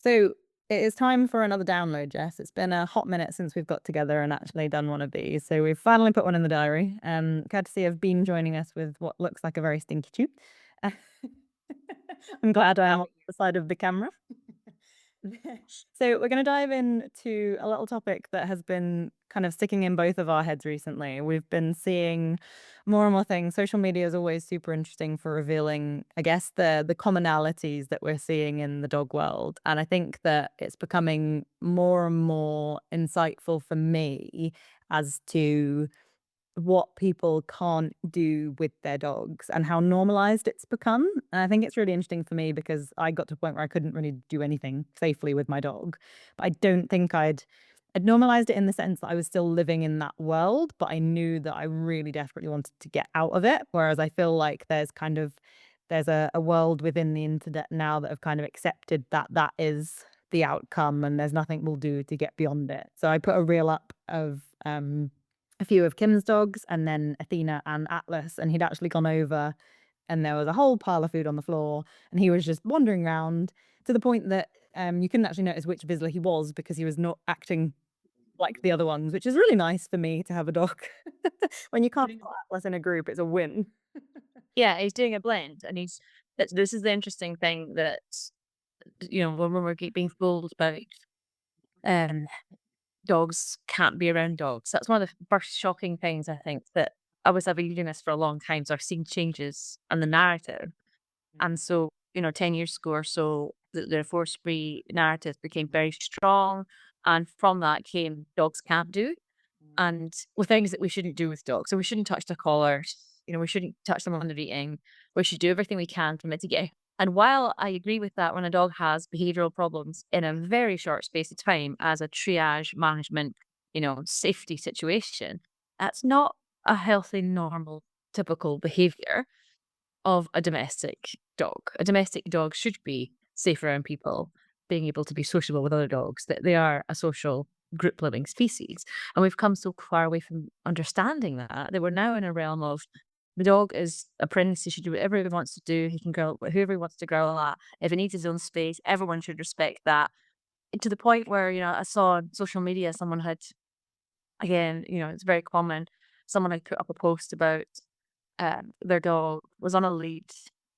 So it is time for another download, Jess. It's been a hot minute since we've got together and actually done one of these. So we've finally put one in the diary. Courtesy of Bean joining us with what looks like a very stinky chew. Uh, I'm glad I am on the side of the camera. So we're going to dive into a little topic that has been kind of sticking in both of our heads recently. We've been seeing more and more things. Social media is always super interesting for revealing, I guess, the commonalities that we're seeing in the dog world. And I think that it's becoming more and more insightful for me as to what people can't do with their dogs and how normalized it's become. And I think it's really interesting for me because I got to a point where I couldn't really do anything safely with my dog. But I don't think I'd normalized it in the sense that I was still living in that world, but I knew that I really desperately wanted to get out of it. Whereas I feel like there's a world within the internet now that have kind of accepted that that is the outcome and there's nothing we'll do to get beyond it. So I put a reel up of a few of Kim's dogs and then Athena and Atlas, and he'd actually gone over and there was a whole pile of food on the floor and he was just wandering around to the point that you couldn't actually notice which Vizsla he was because he was not acting like the other ones, which is really nice for me to have a dog. When you can't spot Atlas in a group, it's a win. Yeah, he's doing a blend, and this is the interesting thing that, when we're being fooled about, um, dogs can't be around dogs. That's one of the first shocking things I think that I've been doing this for a long time, so I've seen changes in the narrative. And so, 10 years ago or so, the force-free narrative became very strong, and from that came dogs can't do. And with things that we shouldn't do with dogs. So we shouldn't touch their collars, we shouldn't touch them when they're eating. We should do everything we can to mitigate. And while I agree with that, when a dog has behavioral problems in a very short space of time as a triage management, safety situation, that's not a healthy, normal, typical behavior of a domestic dog. A domestic dog should be safe around people, being able to be sociable with other dogs, that they are a social group living species. And we've come so far away from understanding that we're now in a realm of the dog is a prince. He should do whatever he wants to do. He can growl whoever he wants to growl at. If he needs his own space, everyone should respect that. And to the point where, I saw on social media someone had, again, it's very common, someone had put up a post about their dog was on a lead,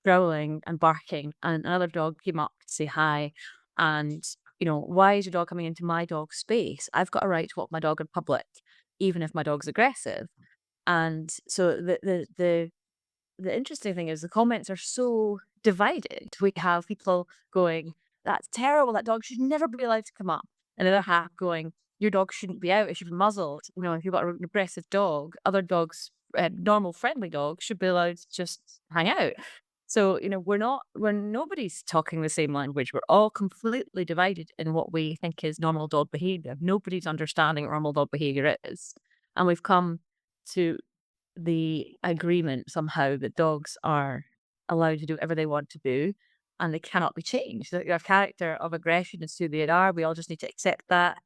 growling and barking, and another dog came up to say hi. And, why is your dog coming into my dog's space? I've got a right to walk my dog in public, even if my dog's aggressive. And so the interesting thing is the comments are so divided. We have people going, "That's terrible. That dog should never be allowed to come up." And the other half going, "Your dog shouldn't be out. It should be muzzled. If you've got an aggressive dog, other dogs, normal friendly dogs, should be allowed to just hang out." So, when nobody's talking the same language. We're all completely divided in what we think is normal dog behavior. Nobody's understanding what normal dog behavior is. And we've come to the agreement somehow that dogs are allowed to do whatever they want to do and they cannot be changed. That their character of aggression is who they are. We all just need to accept that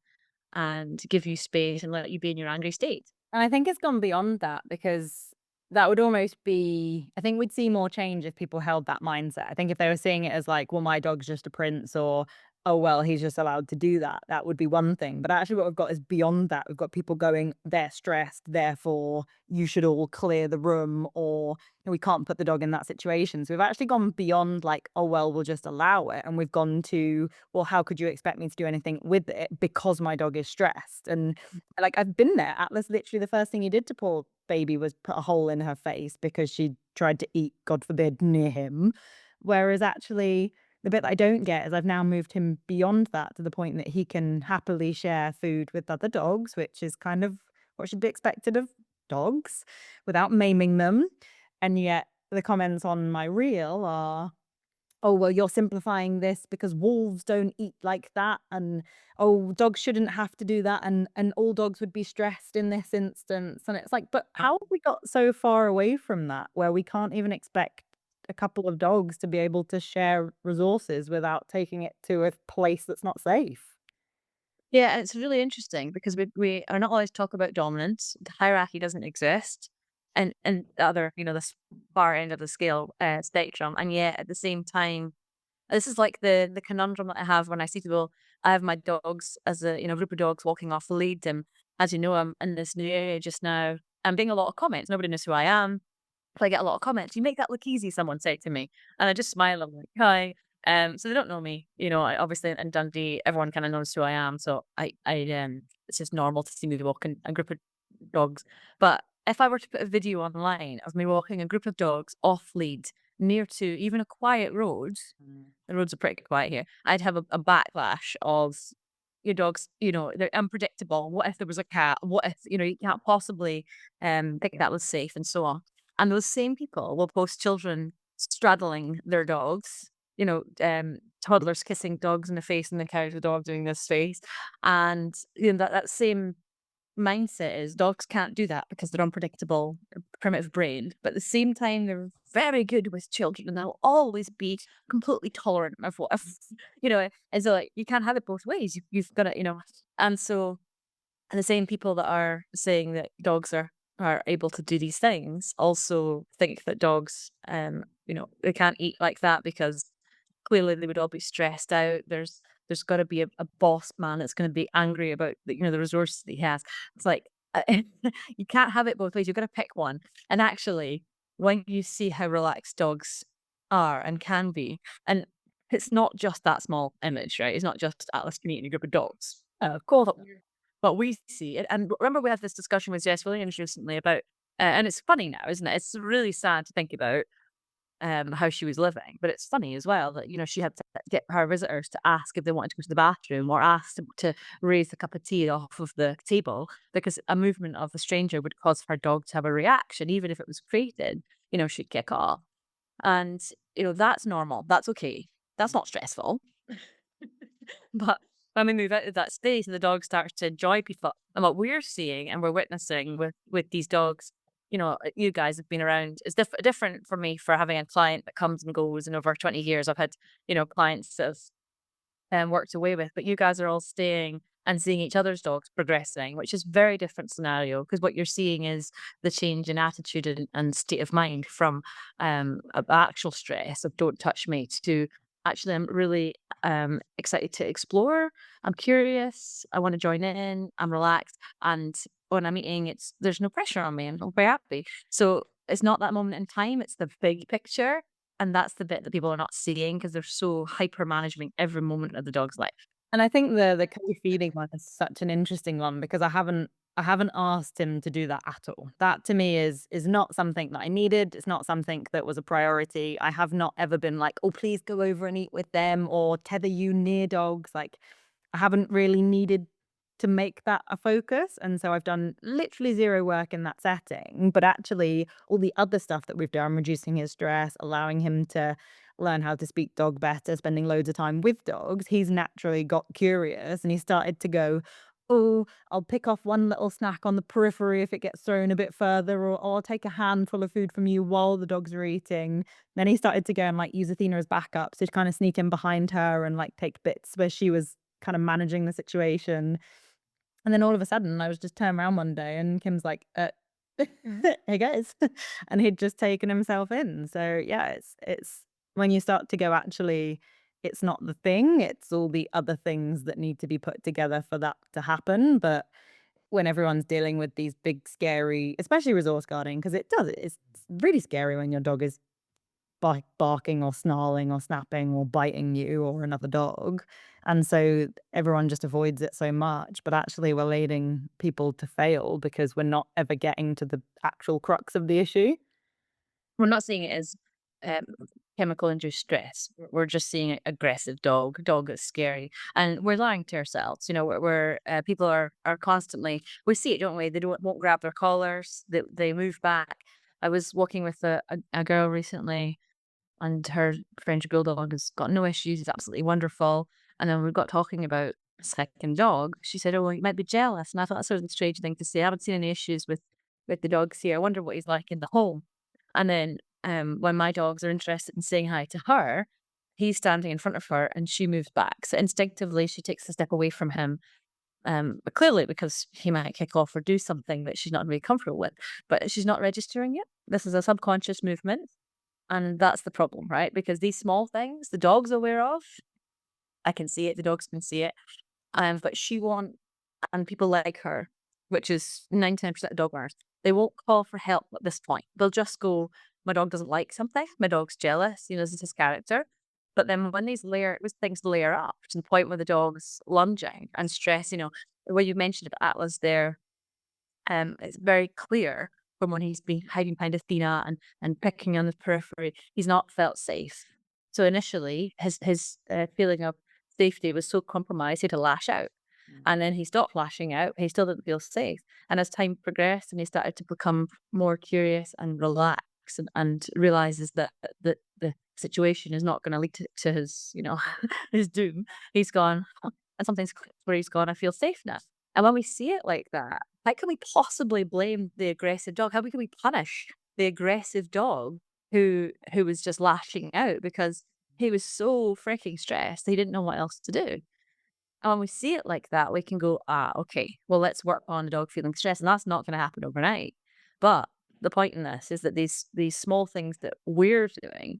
and give you space and let you be in your angry state. And I think it's gone beyond that because that would almost be I think we'd see more change if people held that mindset. I think if they were seeing it as like, well, my dog's just a prince or, oh, well, he's just allowed to do that, that would be one thing. But actually, what we've got is beyond that. We've got people going, they're stressed, therefore you should all clear the room or we can't put the dog in that situation. So we've actually gone beyond like, oh, well, we'll just allow it. And we've gone to, well, how could you expect me to do anything with it because my dog is stressed? And like I've been there. Atlas literally the first thing he did to poor baby was put a hole in her face because she tried to eat, God forbid, near him. Whereas actually the bit that I don't get is I've now moved him beyond that to the point that he can happily share food with other dogs, which is kind of what should be expected of dogs without maiming them. And yet the comments on my reel are, "Oh, well, you're simplifying this because wolves don't eat like that, and, oh, dogs shouldn't have to do that, and all dogs would be stressed in this instance," and it's like, but how have we got so far away from that where we can't even expect a couple of dogs to be able to share resources without taking it to a place that's not safe? Yeah, it's really interesting because we are not allowed to talk about dominance. The hierarchy doesn't exist. And the other, this far end of the scale spectrum. And yet at the same time, This is like the conundrum that I have when I see people. I have my dogs as a group of dogs walking off the lead, and as you know, I'm in this new area just now. I'm getting a lot of comments. Nobody knows who I am. So I get a lot of comments. "You make that look easy," someone said to me, and I just smile. I'm like, "Hi." So they don't know me, I obviously in Dundee, everyone kind of knows who I am. So it's just normal to see me walking a group of dogs. But if I were to put a video online of me walking a group of dogs off lead near to even a quiet road, the roads are pretty quiet here, I'd have a backlash of your dogs, they're unpredictable. What if there was a cat? What if, you can't possibly think that was safe and so on. And those same people will post children straddling their dogs, toddlers kissing dogs in the face and the couch, the dog doing this face. And that same mindset is dogs can't do that because they're unpredictable, primitive brained. But at the same time, they're very good with children and they'll always be completely tolerant of what, if, and so like you can't have it both ways. You've got to, and so and the same people that are saying that dogs are able to do these things also think that dogs, they can't eat like that because clearly they would all be stressed out. There's got to be a boss man that's going to be angry about the resources that he has. It's like you can't have it both ways. You've got to pick one. And actually, when you see how relaxed dogs are and can be, and it's not just that small image, right? It's not just Atlas can eat in a group of dogs. Of course, but we see it. And remember, we had this discussion with Jess Williams recently about, and it's funny now, isn't it? It's really sad to think about how she was living. But it's funny as well that, she had to get her visitors to ask if they wanted to go to the bathroom or ask to raise a cup of tea off of the table because a movement of a stranger would cause her dog to have a reaction, even if it was created, she'd kick off. And, that's normal. That's okay. That's not stressful. But when we move out of that space and the dog starts to enjoy people, and what we're seeing and we're witnessing with these dogs, you guys have been around. It's different for me for having a client that comes and goes. And over 20 years, I've had clients that have worked away with. But you guys are all staying and seeing each other's dogs progressing, which is very different scenario because what you're seeing is the change in attitude and state of mind from actual stress of don't touch me to actually I'm really excited to explore. I'm curious. I want to join in. I'm relaxed. And when I'm eating, there's no pressure on me. I'm very happy. So it's not that moment in time. It's the big picture. And that's the bit that people are not seeing because they're so hyper managing every moment of the dog's life. And I think the co-feeding one is such an interesting one because I haven't asked him to do that at all. That to me is not something that I needed. It's not something that was a priority. I have not ever been like, "Oh, please go over and eat with them," or tether you near dogs. Like I haven't really needed to make that a focus. And so I've done literally zero work in that setting. But actually all the other stuff that we've done, reducing his stress, allowing him to learn how to speak dog better, spending loads of time with dogs, he's naturally got curious and he started to go, "Oh, I'll pick off one little snack on the periphery if it gets thrown a bit further, or I'll take a handful of food from you while the dogs are eating." Then he started to go and like use Athena as backup, so to kind of sneak in behind her and like take bits where she was kind of managing the situation. And then all of a sudden, I was just turned around one day and Kim's like, "Hey, guys." And he'd just taken himself in. So, yeah, it's when you start to go, actually, it's not the thing, it's all the other things that need to be put together for that to happen. But when everyone's dealing with these big, scary, especially resource guarding, because it's really scary when your dog is barking or snarling or snapping or biting you or another dog, and so everyone just avoids it so much, but actually we're leading people to fail because we're not ever getting to the actual crux of the issue. We're not seeing it as um, chemical induced stress. We're just seeing an aggressive dog. Dog is scary, and we're lying to ourselves. People are constantly. We see it, don't we? They won't grab their collars. They move back. I was walking with a girl recently, and her French bulldog has got no issues. He's absolutely wonderful. And then we got talking about a second dog. She said, "Oh, well, you might be jealous." And I thought that's sort of a strange thing to say. I haven't seen any issues with the dogs here. I wonder what he's like in the home. And then when my dogs are interested in saying hi to her, he's standing in front of her and she moves back. So instinctively, she takes a step away from him. But clearly, because he might kick off or do something that she's not really comfortable with, but she's not registering it. This is a subconscious movement. And that's the problem, right? Because these small things, the dog's aware of, I can see it, the dogs can see it. But she won't, and people like her, which is 99% of dog owners, they won't call for help at this point. They'll just go, my dog doesn't like something, my dog's jealous, this is his character. But then when these things layer up to the point where the dog's lunging and stress, when you mentioned of Atlas there, it's very clear from when he's been hiding behind Athena and picking on the periphery, he's not felt safe. So initially, his feeling of safety was so compromised, he had to lash out. Mm. And then he stopped lashing out. He still didn't feel safe. And as time progressed and he started to become more curious and relaxed and realizes that the situation is not going to lead to his, his doom, he's gone, "Huh," and something's clicked where he's gone, I feel safe now. And when we see it like that, how can we possibly blame the aggressive dog? How can we punish the aggressive dog who was just lashing out because he was so freaking stressed, he didn't know what else to do. And when we see it like that, we can go, ah, okay, well, let's work on the dog feeling stressed. And that's not going to happen overnight. But the point in this is that these small things that we're doing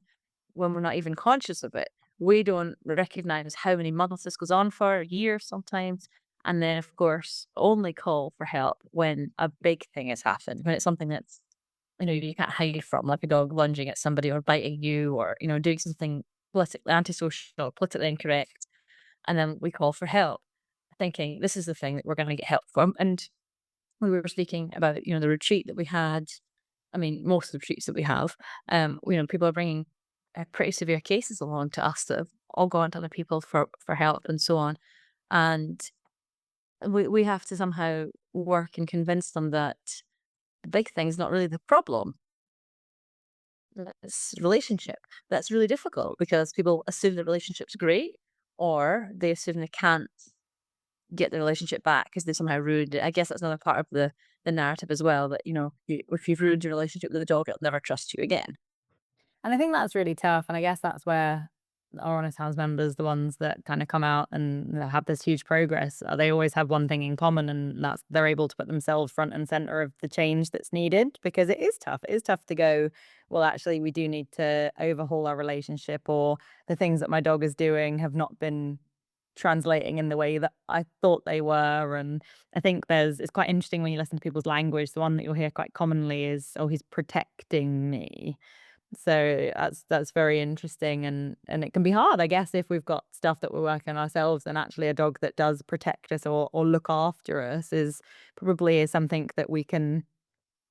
when we're not even conscious of it, we don't recognize how many months this goes on for, years sometimes. And then, of course, only call for help when a big thing has happened, when it's something that's, you can't hide from, like a dog lunging at somebody or biting you or, doing something politically antisocial, politically incorrect. And then we call for help, thinking this is the thing that we're going to get help from. And we were speaking about, the retreat that we had. I mean, most of the retreats that we have, people are bringing pretty severe cases along to us that have all gone to other people for help and so on. And we have to somehow work and convince them that the big thing is not really the problem. It's relationship. That's really difficult because people assume the relationship's great, or they assume they can't get the relationship back because they somehow ruined it. I guess that's another part of the narrative as well, that, if you've ruined your relationship with the dog, it'll never trust you again. And I think that's really tough, and I guess that's where our Honest House members, the ones that kinda come out and have this huge progress, they always have one thing in common, and that's they're able to put themselves front and center of the change that's needed, because it is tough. It is tough to go, "Well, actually, we do need to overhaul our relationship," or, "The things that my dog is doing have not been translating in the way that I thought they were," and I think it's quite interesting when you listen to people's language. The one that you'll hear quite commonly is, "Oh, he's protecting me." So that's very interesting, and it can be hard, I guess, if we've got stuff that we're working on ourselves, and actually a dog that does protect us or look after us is something that we can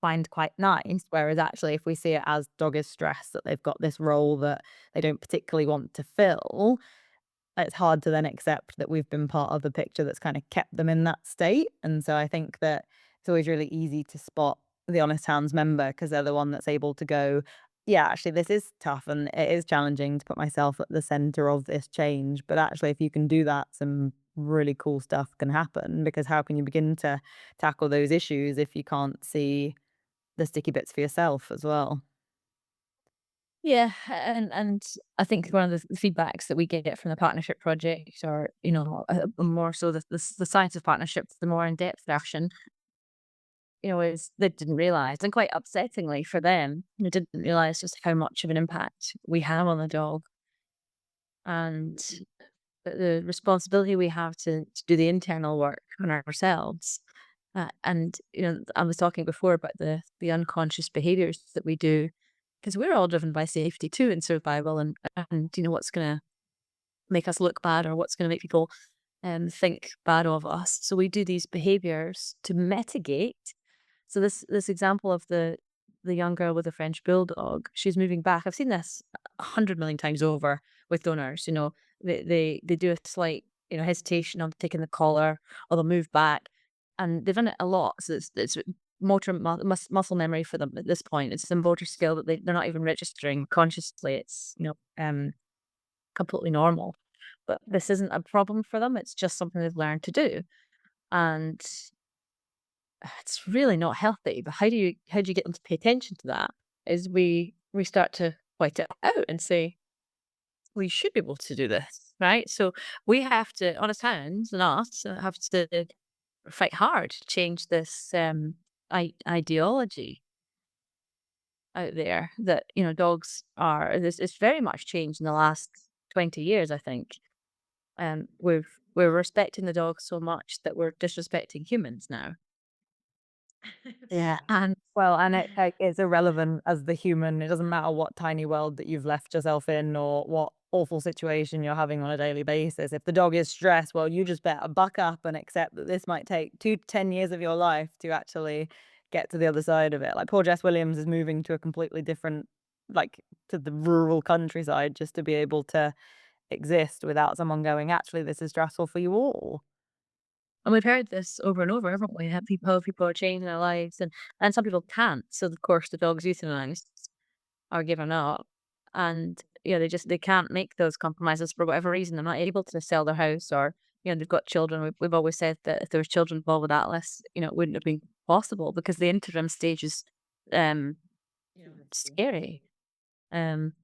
find quite nice. Whereas actually if we see it as dog is stressed, that they've got this role that they don't particularly want to fill, it's hard to then accept that we've been part of the picture that's kinda kept them in that state, and so I think that it's always really easy to spot the Honest Hounds member because 'cause they're the one that's able to go, "Yeah, actually, this is tough, and it is challenging to put myself at the center of this change, but actually, if you can do that, some really cool stuff can happen," because how can you begin to tackle those issues if you can't see the sticky bits for yourself as well? Yeah, and I think one of the feedbacks that we get from the partnership project, or more so the science of partnerships, the more in depth version, is they didn't realize, and quite upsettingly for them, they didn't realize just how much of an impact we have on the dog, and the responsibility we have to do the internal work on ourselves. And I was talking before about the unconscious behaviors that we do, because we're all driven by safety too in survival, and what's going to make us look bad, or what's going to make people think bad of us. So we do these behaviors to mitigate. So this example of the young girl with the French bulldog, she's moving back. I've seen this 100 million times over with donors. They do a slight hesitation on taking the collar, or they'll move back, and they've done it a lot. So it's muscle memory for them at this point. It's a motor skill that they're not even registering consciously. It's completely normal. But this isn't a problem for them. It's just something they've learned to do. And it's really not healthy. But how do you get them to pay attention to that? Is we start to point it out and say, we should be able to do this, right? So we have to, honest hands and us, have to fight hard to change this ideology. out there that, dogs are this it's very much changed in the last 20 years, I think. We're respecting the dogs so much that we're disrespecting humans now. Yeah, and well, and it like, it's irrelevant as the human. It doesn't matter what tiny world that you've left yourself in or what awful situation you're having on a daily basis. If the dog is stressed, well, you just better buck up and accept that this might take 2 to 10 years of your life to actually get to the other side of it. Like poor Jess Williams is moving to a completely different, like to the rural countryside just to be able to exist without someone going, actually, this is stressful for you all. And we've heard this over and over, haven't we? How people are changing their lives, and some people can't. So of course the dog's euthanized or given up, and they can't make those compromises for whatever reason. They're not able to sell their house, or they've got children. We've always said that if there was children involved with Atlas, it wouldn't have been possible because the interim stage is um scary.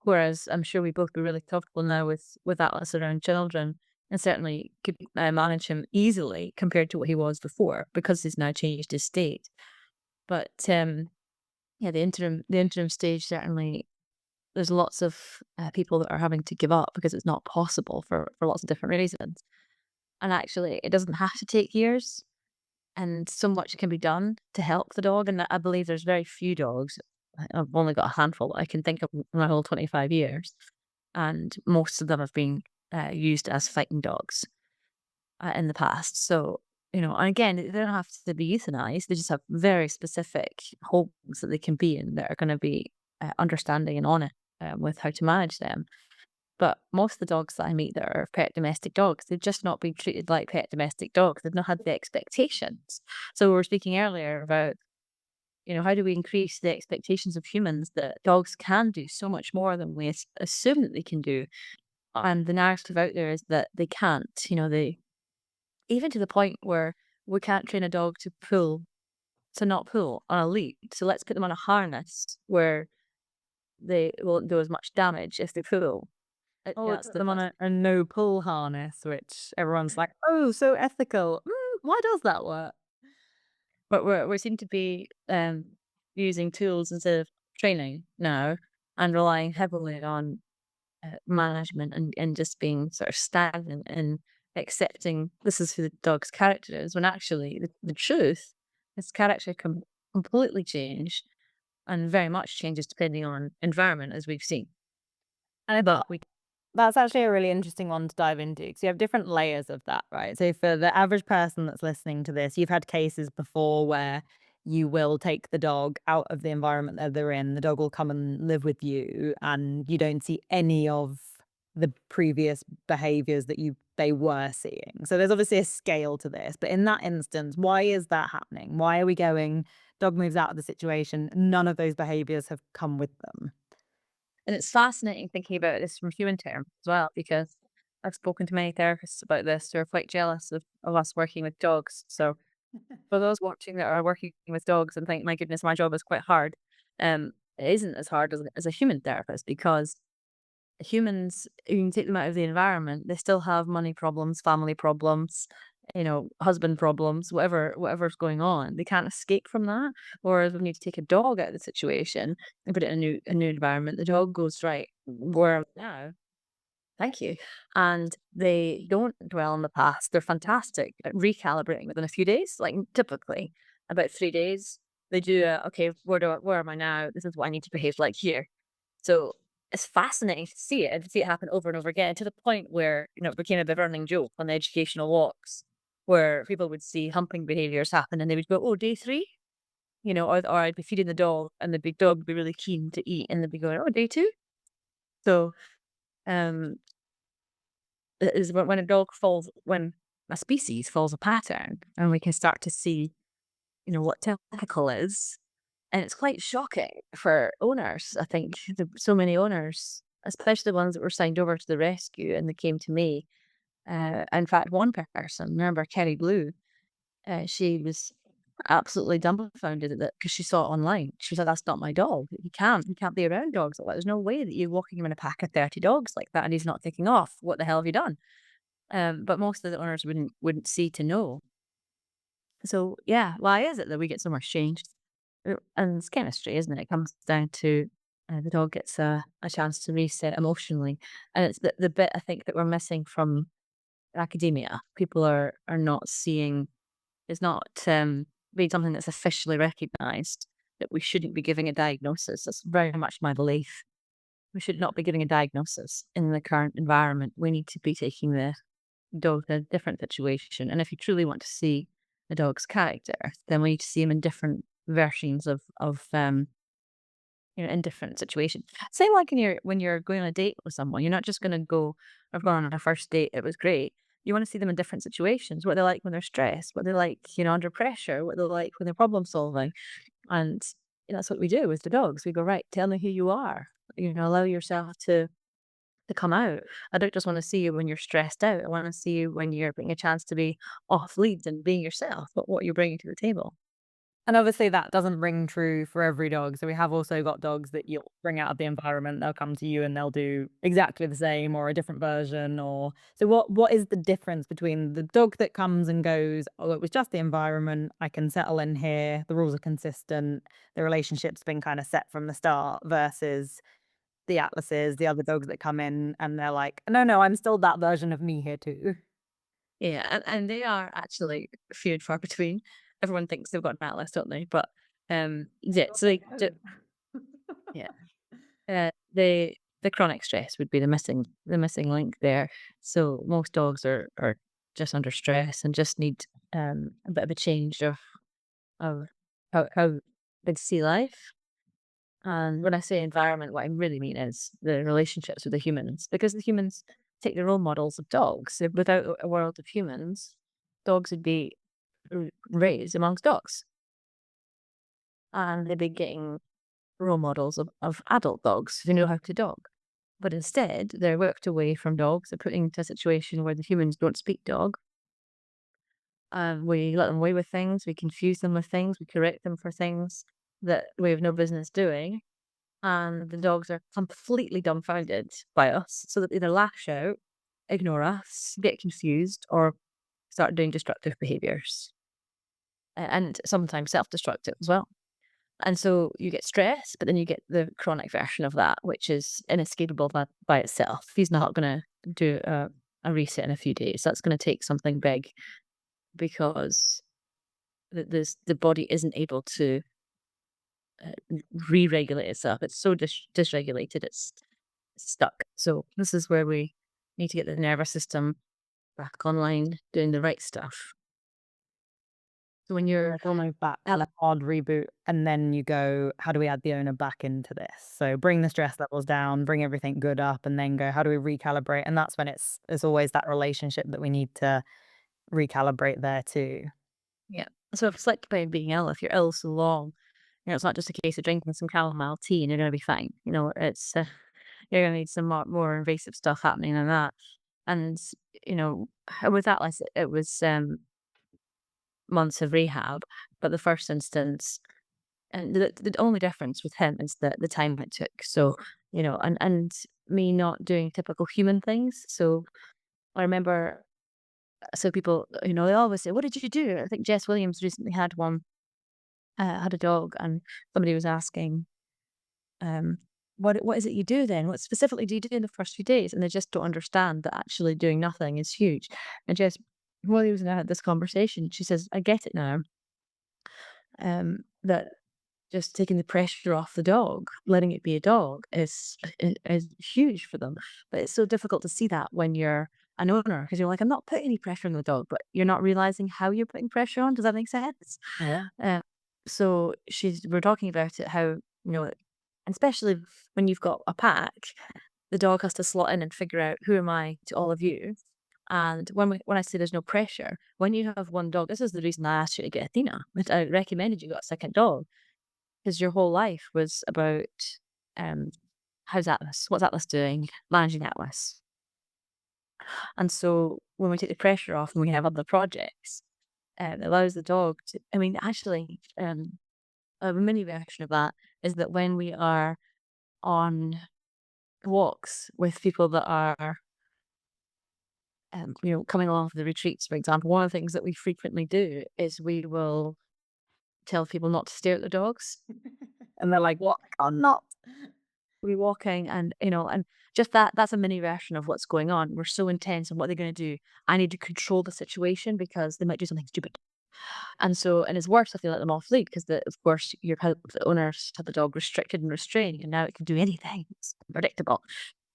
Whereas I'm sure we both be really comfortable now with Atlas around children, and certainly could manage him easily compared to what he was before because he's now changed his state. But yeah, the interim stage certainly there's lots of people that are having to give up because it's not possible for lots of different reasons. And actually, it doesn't have to take years, and so much can be done to help the dog. And I believe there's very few dogs. I've only got a handful that I can think of in my whole 25 years, and most of them have been used as fighting dogs in the past. So, and again, they don't have to be euthanized. They just have very specific homes that they can be in that are going to be understanding and on it with how to manage them. But most of the dogs that I meet that are pet domestic dogs, they've just not been treated like pet domestic dogs. They've not had the expectations. So we were speaking earlier about, how do we increase the expectations of humans that dogs can do so much more than we assume that they can do? And the narrative out there is that they can't. They even to the point where we can't train a dog to not pull on a lead. So let's put them on a harness where they won't do as much damage if they pull. Oh, Yeah, it's put them on a no pull harness, which everyone's like, "Oh, so ethical." Why does that work? but we seem to be using tools instead of training now, and relying heavily on management, and just being sort of stagnant and accepting this is who the dog's character is, when actually the truth, his character can completely change and very much changes depending on environment, as we've seen. And I think But we that's actually a really interesting one to dive into because you have different layers of that, right? So for the average person that's listening to this, you've had cases before where you will take the dog out of the environment that they're in. The dog will come and live with you, and you don't see any of the previous behaviors that they were seeing. So there's obviously a scale to this, but in that instance, why is that happening? Why are we going, dog moves out of the situation, none of those behaviors have come with them? And it's fascinating thinking about this from human terms as well, because I've spoken to many therapists about this who are quite jealous of us working with dogs. So for those watching that are working with dogs and think, my goodness, my job is quite hard, it isn't as hard as a human therapist, because humans, you can take them out of the environment, they still have money problems, family problems, husband problems, whatever's going on. They can't escape from that. Whereas when you take a dog out of the situation and put it in a new environment, the dog goes, right, where am I now? Thank you. And they don't dwell on the past. They're fantastic at recalibrating within a few days, like typically about 3 days. They do okay, where am I now? This is what I need to behave like here. So it's fascinating to see it and to see it happen over and over again, to the point where, it became a bit of a running joke on the educational walks, where people would see humping behaviors happen and they would go, oh, day three? Or I'd be feeding the dog and the big dog would be really keen to eat and they'd be going, oh, day two? So um it is when when a species follows a pattern and we can start to see, what typical is. And it's quite shocking for owners, I think. So many owners, especially the ones that were signed over to the rescue and they came to me. In fact, one person, remember Kerry Blue, she was absolutely dumbfounded at that because she saw it online. She was like, "That's not my dog. He can't be around dogs like that. There's no way that you're walking him in a pack of 30 dogs like that and he's not taking off. What the hell have you done?" But most of the owners wouldn't see to know. So yeah, why is it that we get so much change? and it's chemistry, isn't it? It comes down to the dog gets a chance to reset emotionally, and it's the bit I think that we're missing from academia. People are not seeing it's not being something that's officially recognised that we shouldn't be giving a diagnosis. That's very much my belief. We should not be giving a diagnosis in the current environment. We need to be taking the dog in a different situation. And if you truly want to see a dog's character, then we need to see him in different versions of in different situations. Same like when you're going on a date with someone, you're not just gonna go, I've gone on a first date, it was great. You want to see them in different situations, what they're like when they're stressed, what they're like under pressure, what they're like when they're problem solving. And that's what we do with the dogs. We go, right, tell me who you are. Allow yourself to come out. I don't just want to see you when you're stressed out. I want to see you when you're getting a chance to be off lead and being yourself, but what you're bringing to the table. And obviously that doesn't ring true for every dog. So we have also got dogs that you'll bring out of the environment, they'll come to you and they'll do exactly the same or a different version or so what is the difference between the dog that comes and goes, "Oh, it was just the environment, I can settle in here, the rules are consistent, the relationship's been kind of set from the start," versus the atlases, the other dogs that come in and they're like, "No, no, I'm still that version of me here too." Yeah, and they are actually few and far between. Everyone thinks they've got an atlas, don't they? But yeah, Well, so they they don't. yeah, the chronic stress would be the missing link there. So most dogs are just under stress and just need a bit of a change of how they see life. And when I say environment, what I really mean is the relationships with the humans, because the humans take the role models of dogs. So without a world of humans, dogs would be raised amongst dogs, and they'd be getting role models of adult dogs who know how to dog. But instead, they're worked away from dogs. They're put into a situation where the humans don't speak dog. We let them away with things. We confuse them with things. We correct them for things that we have no business doing. And the dogs are completely dumbfounded by us, so that they either lash out, ignore us, get confused, or start doing destructive behaviours, and sometimes self-destructive as well. And so you get stress, but then you get the chronic version of that, which is inescapable by itself. He's not going to do a reset in a few days. That's going to take something big because the body isn't able to uh, re-regulate itself. It's so dysregulated. It's stuck. So this is where we need to get the nervous system back online, doing the right stuff. So when you're Like almost that kind out, of hard reboot, and then you go, "How do we add the owner back into this?" So bring the stress levels down, bring everything good up, and then go, "How do we recalibrate?" And that's when it's always that relationship that we need to recalibrate there too. yeah. So if it's like by being ill, if you're ill so long, it's not just a case of drinking some chamomile tea and you're going to be fine. It's you're going to need some more invasive stuff happening than that. And with that, like it was months of rehab, but the first instance, and the only difference with him is the time it took. So and me not doing typical human things. So I remember, so people, they always say, "What did you do?" I think Jess Williams recently had a dog, and somebody was asking, um, what is it you do then? What specifically do you do in the first few days? And they just don't understand that actually doing nothing is huge. And Jess Williams and I had this conversation. She says, "I get it now. That just taking the pressure off the dog, letting it be a dog is huge for them. But it's so difficult to see that when you're an owner, because you're like, I'm not putting any pressure on the dog, but you're not realizing how you're putting pressure on. Does that make sense?" Yeah. Uh, so we're talking about it, how, and especially when you've got a pack, the dog has to slot in and figure out, who am I to all of you? And when I say there's no pressure, when you have one dog, this is the reason I asked you to get Athena. I recommended you got a second dog, because your whole life was about, um, how's Atlas? What's Atlas doing? Managing Atlas. And so when we take the pressure off and we have other projects, it allows the dog to, I mean, actually, a mini version of that is that when we are on walks with people that are, coming off the retreats, for example, one of the things that we frequently do is we will tell people not to stare at the dogs. And they're like, "What? I can't not." We'll be walking and, and just that's a mini version of what's going on. We're so intense on what they're gonna do. I need to control the situation because they might do something stupid. And it's worse if you let them off lead because of course, the owners have the dog restricted and restrained, and now it can do anything. It's unpredictable.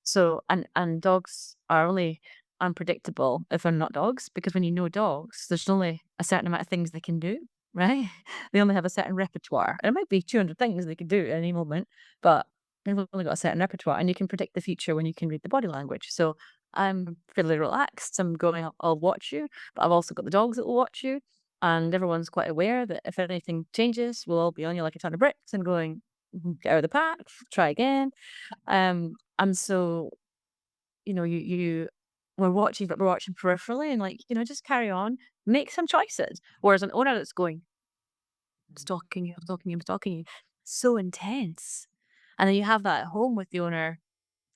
So, and dogs are only unpredictable if they're not dogs, because when you know dogs, there's only a certain amount of things they can do, right? They only have a certain repertoire. And it might be 200 things they can do at any moment, but they've only got a certain repertoire, and you can predict the future when you can read the body language. So I'm fairly relaxed. I'm going, I'll watch you, but I've also got the dogs that will watch you. And everyone's quite aware that if anything changes, we'll all be on you like a ton of bricks and going, get out of the pack, try again. And so, you we're watching, but we're watching peripherally and like, just carry on, make some choices. Whereas an owner that's going, stalking you, stalking you, stalking you, so intense. And then you have that at home with the owner,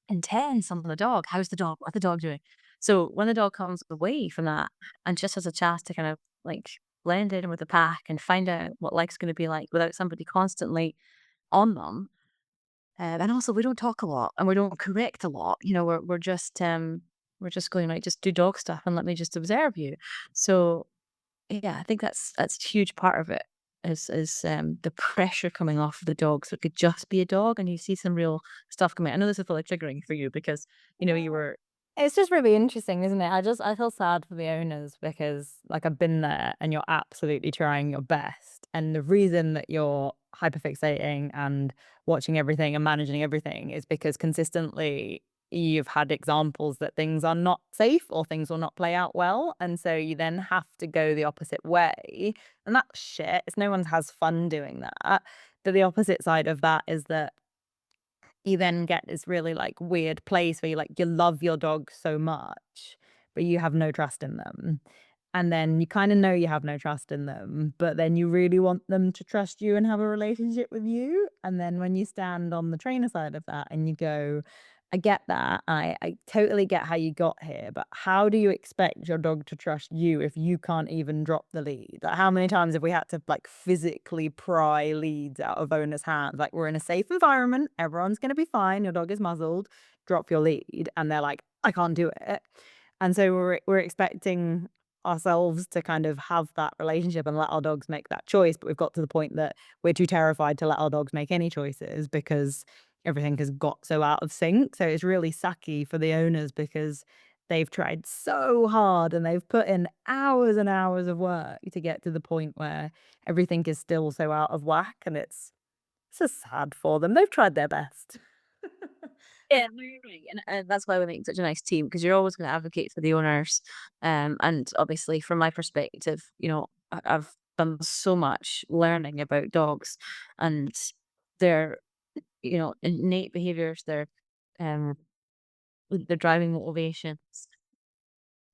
intense on the dog. How's the dog? What's the dog doing? So when the dog comes away from that and just has a chance to kind of like blend in with the pack and find out what life's going to be like without somebody constantly on them. And also we don't talk a lot and we don't correct a lot. We're just going, like, just do dog stuff and let me just observe you. So yeah, I think that's a huge part of it is the pressure coming off of the dog. So it could just be a dog and you see some real stuff coming. I know this is really triggering for you because you were. It's just really interesting, isn't it? I feel sad for the owners because, like, I've been there and you're absolutely trying your best, and the reason that you're hyperfixating and watching everything and managing everything is because consistently you've had examples that things are not safe or things will not play out well, and so you then have to go the opposite way, and that's shit. It's no one has fun doing that, but the opposite side of that is that you then get this really, like, weird place where you love your dog so much, but you have no trust in them. And then you kinda know you have no trust in them, but then you really want them to trust you and have a relationship with you. And then when you stand on the trainer side of that and you go, "I get that. I totally get how you got here, but how do you expect your dog to trust you if you can't even drop the lead?" Like, how many times have we had to, like, physically pry leads out of owners' hands? Like, "We're in a safe environment, everyone's gonna be fine, your dog is muzzled, drop your lead," and they're like, "I can't do it." And so we're expecting ourselves to kind of have that relationship and let our dogs make that choice, but we've got to the point that we're too terrified to let our dogs make any choices because everything has got so out of sync. So it's really sucky for the owners because they've tried so hard and they've put in hours and hours of work to get to the point where everything is still so out of whack, and it's just sad for them. They've tried their best. Yeah, no, you're right, and that's why we make such a nice team because you're always going to advocate for the owners, and obviously from my perspective, I've done so much learning about dogs and their, innate behaviors, um, their driving motivations.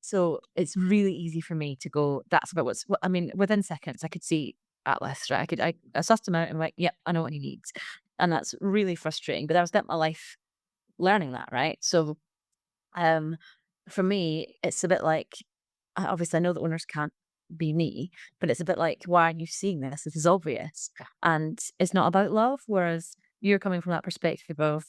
So it's really easy for me to go, that's about I mean, within seconds, I could see Atlas, right? I sussed him out and went, yep, I know what he needs. And that's really frustrating. But I spent my life learning that, right? So um, for me, it's a bit like, obviously, I know that owners can't be me, but it's a bit like, why are you seeing this? This is obvious. And it's not about love. Whereas you're coming from that perspective of,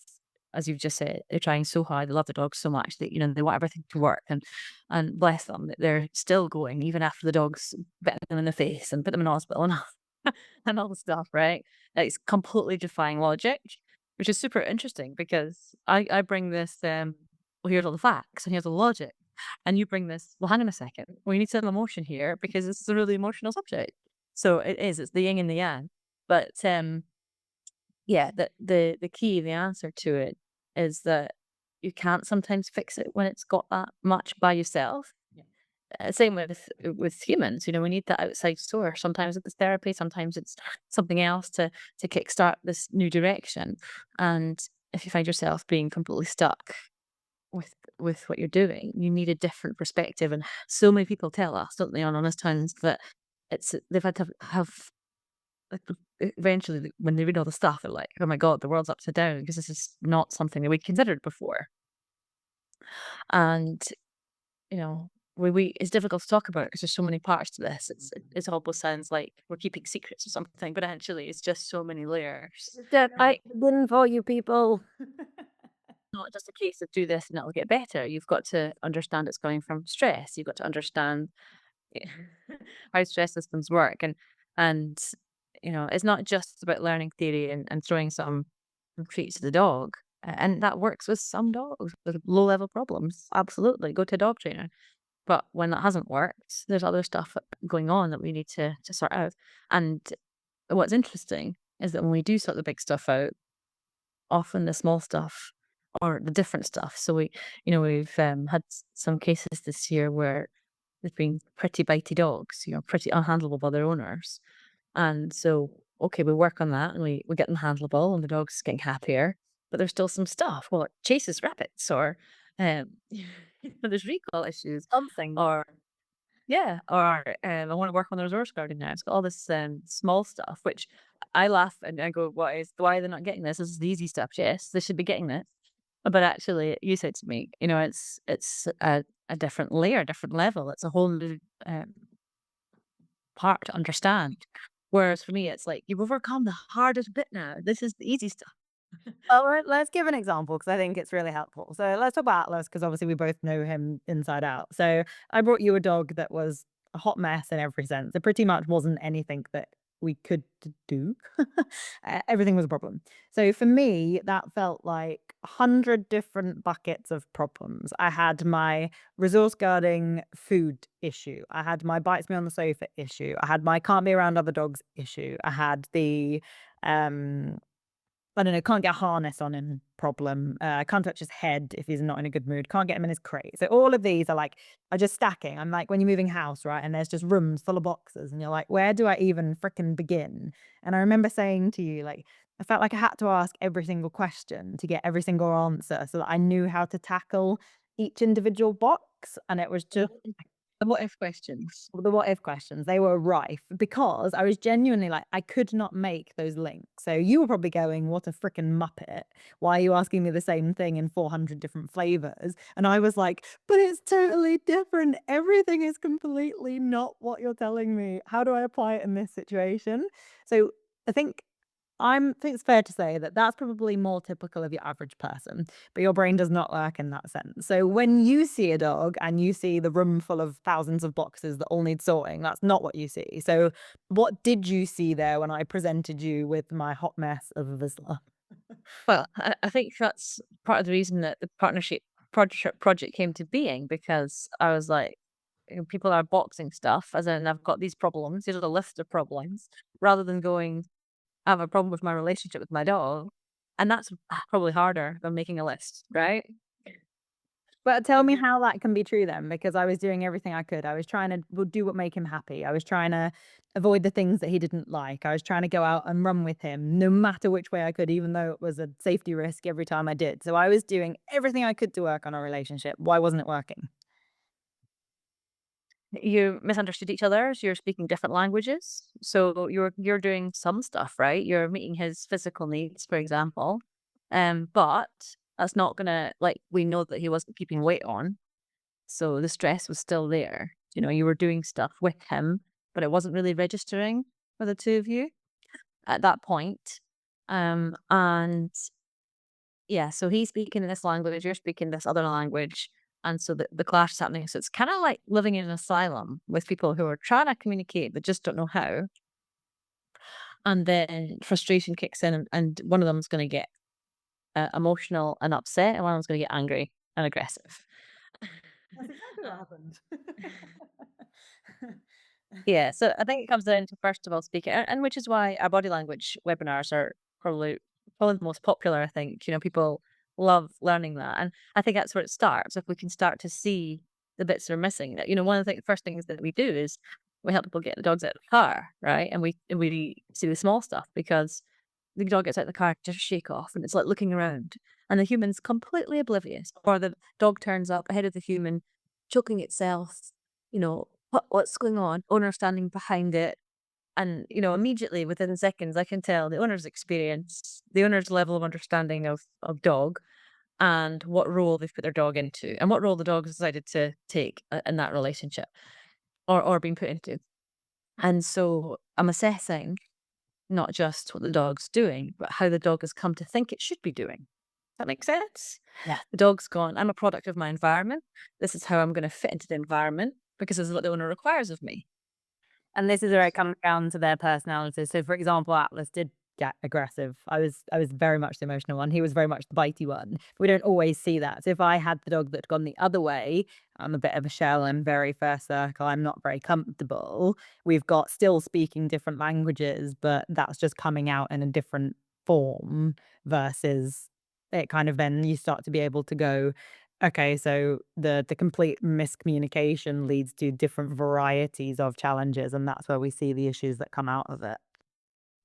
as you've just said, they're trying so hard. They love the dog so much that, they want everything to work. And bless them, that they're still going, even after the dog's bitten them in the face and put them in hospital and and all the stuff, right? It's completely defying logic, which is super interesting because I bring this, well, here's all the facts and here's all the logic. And you bring this, well, hang on a second. We need some emotion here because this is a really emotional subject. So it's the yin and the yang. But yeah, the key, the answer to it is that you can't sometimes fix it when it's got that much by yourself. Same with humans, we need that outside source. Sometimes it's therapy, sometimes it's something else to kickstart this new direction. And if you find yourself being completely stuck with what you're doing, you need a different perspective. And so many people tell us, don't they, on Honest Hounds, that they've had to have like, eventually when they read all the stuff, they're like, oh my god, the world's upside down because this is not something that we considered before. And you know we it's difficult to talk about because there's so many parts to this. It almost sounds like we're keeping secrets or something, but actually it's just so many layers. Just I win for you people. not just a case of do this and it'll get better. You've got to understand it's coming from stress. You've got to understand how stress systems work, and it's not just about learning theory and throwing some treats to the dog. And that works with some dogs with low level problems. Absolutely, go to a dog trainer. But when that hasn't worked, there's other stuff going on that we need to sort out. And what's interesting is that when we do sort the big stuff out, often the small stuff or the different stuff. So we've had some cases this year where there's been pretty bitey dogs, pretty unhandleable by their owners. And so, okay, we work on that and we get them handleable and the dog's getting happier, but there's still some stuff. Well, it chases rabbits or there's recall issues Something. or yeah, or I want to work on the resource garden now. It's got all this small stuff, which I laugh and I go, why are they not getting this? This is the easy stuff. Yes, they should be getting this. But actually, you said to me, it's a different layer, different level. It's a whole new part to understand. Whereas for me, it's like you've overcome the hardest bit now. This is the easy stuff. Well, let's give an example because I think it's really helpful. So let's talk about Atlas because obviously we both know him inside out. So I brought you a dog that was a hot mess in every sense. It pretty much wasn't anything that we could do. Everything was a problem. So for me, that felt like 100 different buckets of problems. I had my resource guarding food issue. I had my bites me on the sofa issue. I had my can't be around other dogs issue. I had the um I don't know, can't get a harness on him problem. Can't touch his head if he's not in a good mood. Can't get him in his crate. So all of these are just stacking. I'm like when you're moving house, right? And there's just rooms full of boxes, and you're like, where do I even fricking begin? And I remember saying to you, like, I felt like I had to ask every single question to get every single answer so that I knew how to tackle each individual box. And it was just The what if questions. the what if questions, they were rife because I was genuinely like, I could not make those links. So you were probably going, what a freaking muppet. Why are you asking me the same thing in 400 different flavors? And I was like, but it's totally different. Everything is completely not what you're telling me. How do I apply it in this situation? So I think it's fair to say that that's probably more typical of your average person, but your brain does not work in that sense. So when you see a dog and you see the room full of thousands of boxes that all need sorting, that's not what you see. So what did you see there when I presented you with my hot mess of a Vizsla? Well, I think that's part of the reason that the partnership project came to being because I was like, people are boxing stuff, as in I've got these problems. Here's a list of problems, rather than going, I have a problem with my relationship with my dog, and that's probably harder than making a list, right? But tell If me you're how that can be true then, because I was doing everything I could. I was trying to do what make him happy. I was trying to avoid the things that he didn't like. I was trying to go out and run with him no matter which way I could, even though it was a safety risk every time I did. So I was doing everything I could to work on our relationship. Why wasn't it working? You misunderstood each other, so you're speaking different languages. So you're doing some stuff, right? You're meeting his physical needs, for example. But that's not gonna like we know that he wasn't keeping weight on, so the stress was still there. You were doing stuff with him, but it wasn't really registering for the two of you at that point. And yeah, so he's speaking this language, you're speaking this other language. And so the clash is happening. So it's kind of like living in an asylum with people who are trying to communicate but just don't know how. And then frustration kicks in, and one of them is going to get emotional and upset, and one of them's going to get angry and aggressive. That's exactly what happened. Yeah, so I think it comes down to first of all speaking, and which is why our body language webinars are probably the most popular. I think people love learning that, and I think that's where it starts. If we can start to see the bits they're missing, that one of the first things that we do is we help people get the dogs out of the car, right? And we see the small stuff because the dog gets out of the car, just shake off, and it's like looking around, and the human's completely oblivious, or the dog turns up ahead of the human, choking itself. What's going on? Owner standing behind it, and immediately within seconds, I can tell the owner's experience, the owner's level of understanding of dog, and what role they've put their dog into and what role the dog has decided to take in that relationship or being put into. And so I'm assessing not just what the dog's doing, but how the dog has come to think it should be doing. That makes sense? Yeah. The dog's gone, I'm a product of my environment. This is how I'm going to fit into the environment because this is what the owner requires of me. And this is where it comes down to their personalities. So, for example, Atlas did get aggressive. I was very much the emotional one. He was very much the bitey one. We don't always see that. So if I had the dog that had gone the other way, I'm a bit of a shell. I'm very first circle. I'm not very comfortable. We've got still speaking different languages, but that's just coming out in a different form versus it kind of then you start to be able to go, okay, so the complete miscommunication leads to different varieties of challenges, and that's where we see the issues that come out of it.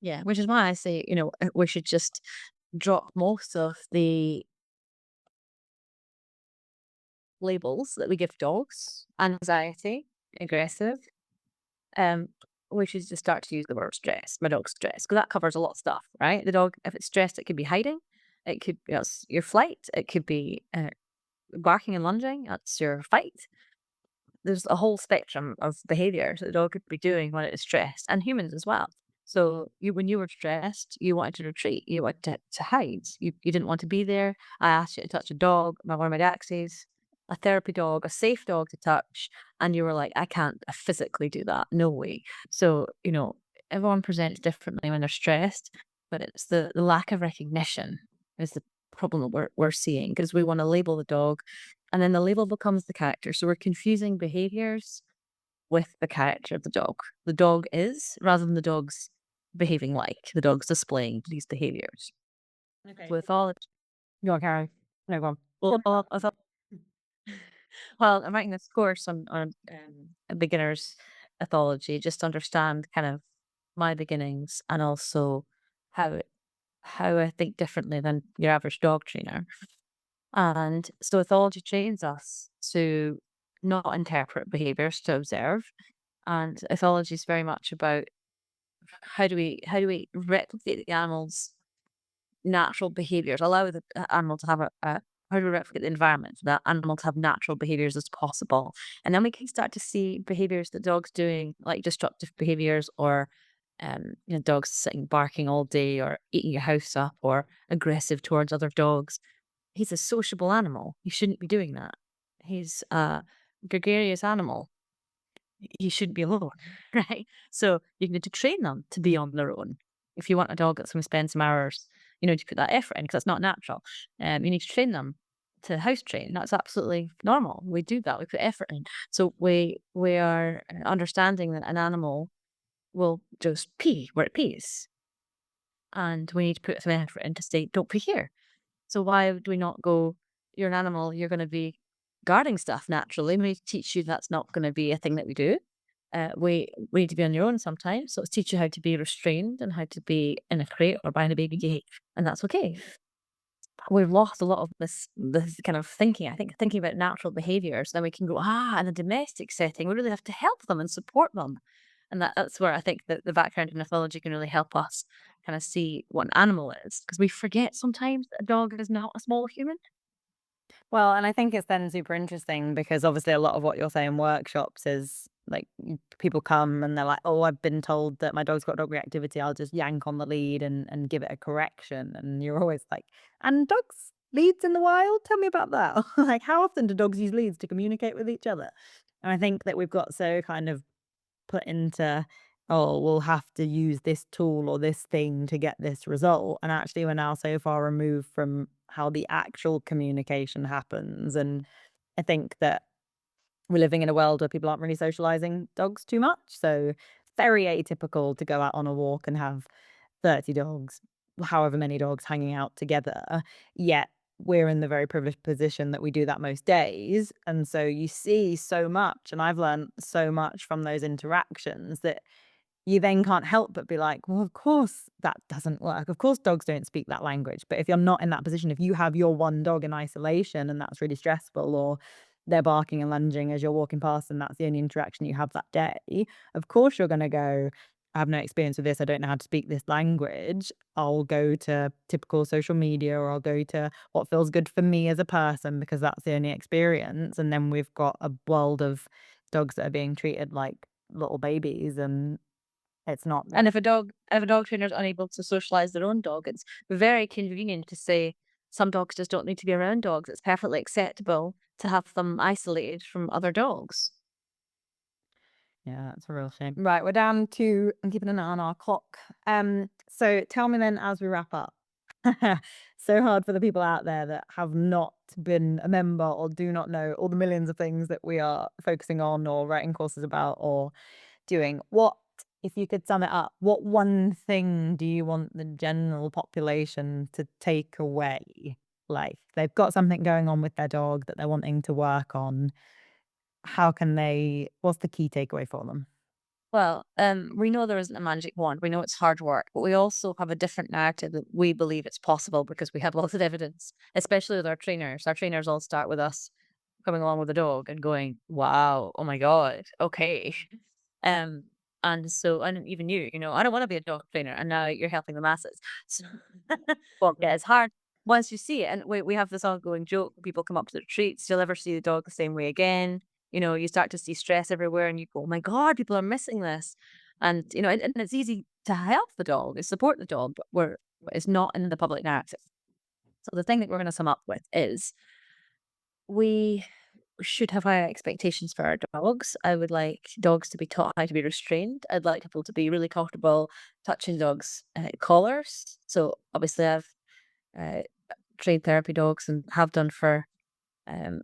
Yeah, which is why I say, we should just drop most of the labels that we give dogs, anxiety, aggressive. Um, we should just start to use the word stress. My dog's stressed because that covers a lot of stuff, right? The dog, if it's stressed, it could be hiding, it could be it's your flight, it could be barking and lunging, that's your fight. There's a whole spectrum of behaviors that the dog could be doing when it is stressed, and humans as well. So when you were stressed, you wanted to retreat, you wanted to hide, you didn't want to be there. I asked you to touch a dog, one of my Daxies, a therapy dog, a safe dog to touch, and you were like, I can't physically do that, no way. So everyone presents differently when they're stressed, but it's the lack of recognition is the problem that we're seeing because we want to label the dog and then the label becomes the character. So we're confusing behaviors with the character of the dog. The dog is, rather than the dog's behaving like, the dog's displaying these behaviors. Okay. With all, Go on, Carrie. No, go on. I thought, well, I'm writing this course on a beginner's ethology, just to understand kind of my beginnings and also how how I think differently than your average dog trainer. And so ethology trains us to not interpret behaviors, to observe. And ethology is very much about how do we replicate the animal's natural behaviors, allow the animal to have a how do we replicate the environment for that animal to have natural behaviors as possible. And then we can start to see behaviors that dogs doing, like destructive behaviors or dogs sitting barking all day or eating your house up or aggressive towards other dogs. He's a sociable animal. He shouldn't be doing that. He's a gregarious animal. He shouldn't be alone, right? So you need to train them to be on their own. If you want a dog that's going to spend some hours, to put that effort in because that's not natural. You need to train them to house train. That's absolutely normal. We do that. We put effort in. So we are understanding that an animal will just pee where it pees, and we need to put some effort in to say, "Don't pee here." So why do we not go, you're an animal, you're going to be guarding stuff naturally. We need to teach you that's not going to be a thing that we do. We need to be on your own sometimes. So let's teach you how to be restrained and how to be in a crate or behind a baby gate. And that's okay. We've lost a lot of this kind of thinking. I think thinking about natural behaviors, then we can go, in a domestic setting, we really have to help them and support them. And that's where I think that the background in ethology can really help us kind of see what an animal is. Because we forget sometimes that a dog is not a small human. Well, and I think it's then super interesting because obviously a lot of what you're saying workshops is like people come and they're like, "Oh, I've been told that my dog's got dog reactivity. I'll just yank on the lead and give it a correction." And you're always like, "And dogs leads in the wild? Tell me about that." Like, how often do dogs use leads to communicate with each other? And I think that we've got so kind of put into, "Oh, we'll have to use this tool or this thing to get this result," and actually we're now so far removed from how the actual communication happens, and I think that we're living in a world where people aren't really socializing dogs too much, so it's very atypical to go out on a walk and have 30 dogs, however many dogs hanging out together, yet we're in the very privileged position that we do that most days, and so you see so much, and I've learned so much from those interactions that you then can't help but be like, "Well, of course that doesn't work. Of course dogs don't speak that language." But if you're not in that position, if you have your one dog in isolation and that's really stressful, or they're barking and lunging as you're walking past and that's the only interaction you have that day, of course you're gonna go, I have no experience with this, I don't know how to speak this language, I'll go to typical social media or I'll go to what feels good for me as a person because that's the only experience. And then we've got a world of dogs that are being treated like little babies and it's not And right. if a dog trainer is unable to socialize their own dog, it's very convenient to say some dogs just don't need to be around dogs. It's perfectly acceptable to have them isolated from other dogs. Yeah, it's a real shame. Right, we're down to I'm keeping an eye on our clock. So tell me then as we wrap up. So hard for the people out there that have not been a member or do not know all the millions of things that we are focusing on or writing courses about or doing. What, if you could sum it up, what one thing do you want the general population to take away? Like they've got something going on with their dog that they're wanting to work on. How can they, what's the key takeaway for them? Well, we know there isn't a magic wand. We know it's hard work, but we also have a different narrative that we believe it's possible because we have lots of evidence, especially with our trainers. Our trainers all start with us coming along with a dog and going, "Wow, oh my god, okay." Um, and so, and even you know, I don't want to be a dog trainer, and now you're helping the masses. So, well, yeah, it's hard once you see it. And we have this ongoing joke. People come up to the retreats, you'll ever see the dog the same way again. You know, you start to see stress everywhere, and you go, "Oh my god, people are missing this." And you know, and it's easy to help the dog, and support the dog, but it's not in the public narrative. So the thing that we're going to sum up with is we should have higher expectations for our dogs. I would like dogs to be taught how to be restrained. I'd like people to be really comfortable touching dogs' collars. So obviously, I've uh, trained therapy dogs and have done for um,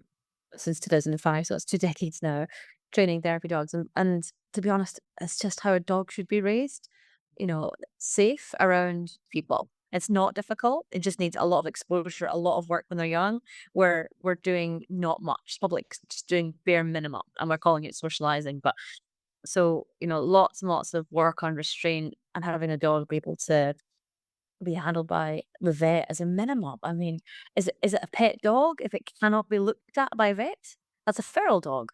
since 2005. So it's 2 decades now, training therapy dogs. And to be honest, it's just how a dog should be raised. You know, safe around people. It's not difficult. It just needs a lot of exposure, a lot of work when they're young. Where we're doing not much. Public just doing bare minimum, and we're calling it socializing. But so you know, lots and lots of work on restraint and having a dog be able to be handled by the vet as a minimum. I mean, is it a pet dog if it cannot be looked at by a vet? That's a feral dog.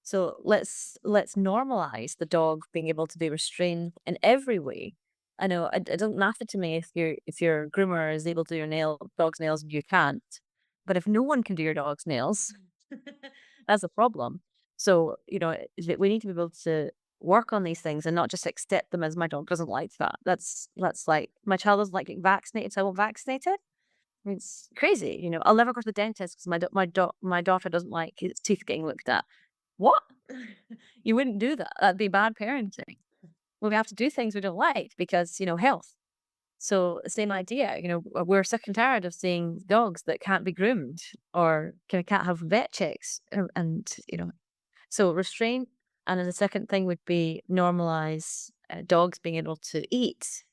So let's normalize the dog being able to be restrained in every way. I know it doesn't matter to me if your groomer is able to do your dog's nails and you can't, but if no one can do your dog's nails, that's a problem. So you know we need to be able to work on these things and not just accept them as my dog doesn't like that. That's like my child doesn't like getting vaccinated, so I won't vaccinate it. It's crazy, you know. I'll never go to the dentist because my daughter doesn't like its teeth getting looked at. What? You wouldn't do that. That'd be bad parenting. Well, we have to do things we don't like because, you know, health. So same idea, you know, we're sick and tired of seeing dogs that can't be groomed or can't have vet checks and you know, so restraint. And then the second thing would be normalize dogs being able to eat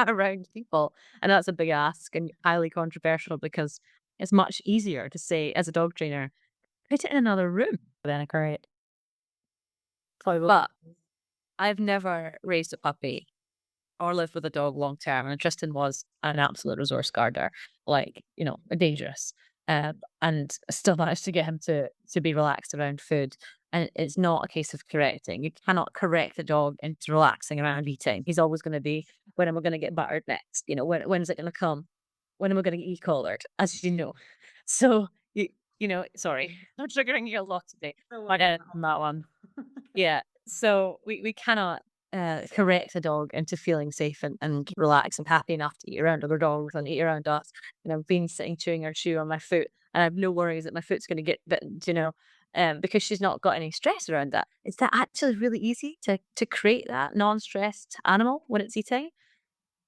around people. And that's a big ask and highly controversial because it's much easier to say as a dog trainer, put it in another room. Then great. But I've never raised a puppy or lived with a dog long term, and Tristan was an absolute resource guarder, like, you know, dangerous. And I still managed to get him to be relaxed around food. And it's not a case of correcting. You cannot correct a dog into relaxing around eating. He's always going to be, when am I going to get buttered next? You know, when is it going to come? When am I going to get e-collared? As you know. So, you know, sorry, I'm triggering you a lot today. So But on that one. yeah. So we cannot correct a dog into feeling safe and relaxed and happy enough to eat around other dogs and eat around us. And I've been sitting chewing her shoe on my foot and I have no worries that my foot's going to get bitten, you know, because she's not got any stress around that. It's that actually really easy to create that non-stressed animal when it's eating.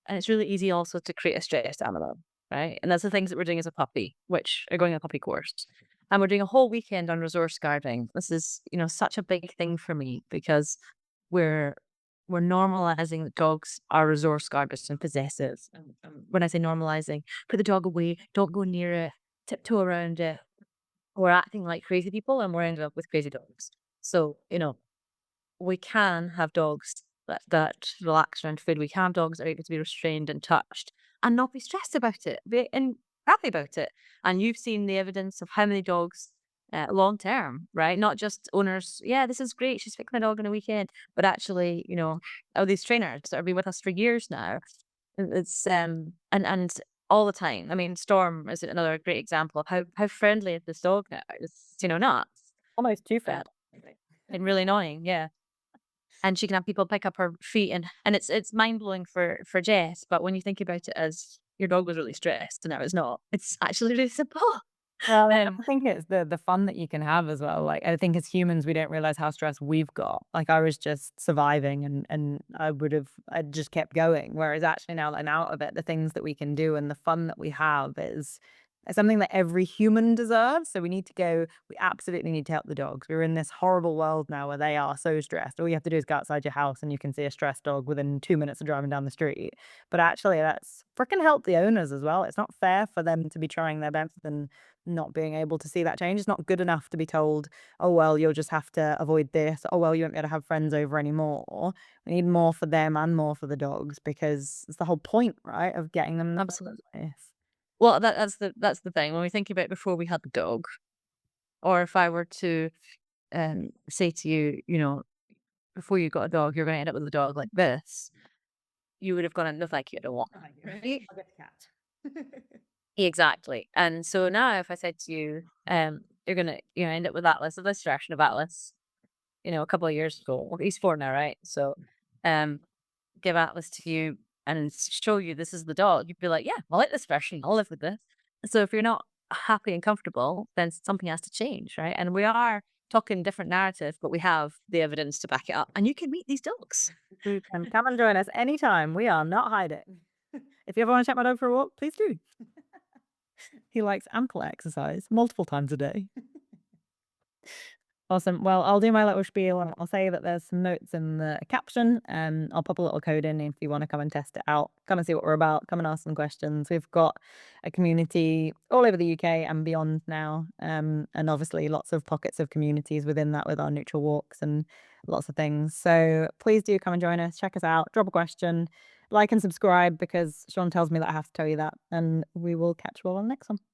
And it's really easy also to create a stressed animal, right? And that's the things that we're doing as a puppy, which are going on a puppy course. And we're doing a whole weekend on resource guarding. This is, you know, such a big thing for me because we're we're normalizing that dogs are resource guarders and possessive. When I say normalizing, put the dog away, don't go near it, tiptoe around it. We're acting like crazy people and we're ending up with crazy dogs. So, you know, we can have dogs that relax around food. We can have dogs that are able to be restrained and touched and not be stressed about it, be and happy about it. And you've seen the evidence of how many dogs long term, right? Not just owners, yeah, this is great. She's picking the dog on a weekend, but actually, oh, these trainers that have been with us for years now. It's and all the time. I mean, Storm is another great example of how friendly is this dog now. It's nuts. Almost too Uh, friendly. and really annoying, yeah. And she can have people pick up her feet, and it's mind blowing for Jess. But when you think about it as your dog was really stressed and now it's not, it's actually really simple. Well, Um, I think it's the fun that you can have as well. Like, I think as humans, we don't realize how stressed we've got. Like, I was just surviving and I just kept going. Whereas actually now that I'm out of it, the things that we can do and the fun that we have is something that every human deserves. So we absolutely need to help the dogs. We're in this horrible world now where they are so stressed. All you have to do is go outside your house and you can see a stressed dog within 2 minutes of driving down the street. But actually, that's freaking help the owners as well. It's not fair for them to be trying their best and not being able to see that change. It's not good enough to be told, "Oh, well, you'll just have to avoid this. Oh, well, you won't be able to have friends over anymore." We need more for them and more for the dogs because it's the whole point, right, of getting them in the first Absolutely. place. Well, that's the thing. When we think about before we had the dog, or if I were to say to you, before you got a dog, you're going to end up with a dog like this, you would have gone, no, thank you, I don't want Oh, one. yeah. Right? I'll get the cat. Exactly. And so now, if I said to you, you're gonna, end up with Atlas, of this version of Atlas, a couple of years ago. Well, he's 4 now, right? So, um, give Atlas to you and show you this is the dog, you'd be like, "Yeah, I like this version. I'll live with this." So if you're not happy and comfortable, then something has to change, right? And we are talking different narrative, but we have the evidence to back it up. And you can meet these dogs. You can come and join us anytime. We are not hiding. If you ever wanna take my dog for a walk, please do. He likes ample exercise multiple times a day. Awesome. Well, I'll do my little spiel and I'll say that there's some notes in the caption. I'll pop a little code in if you want to come and test it out. Come and see what we're about. Come and ask some questions. We've got a community all over the UK and beyond now. And obviously lots of pockets of communities within that with our neutral walks and lots of things. So please do come and join us. Check us out. Drop a question. Like and subscribe because Sean tells me that I have to tell you that. And we will catch you all on the next one.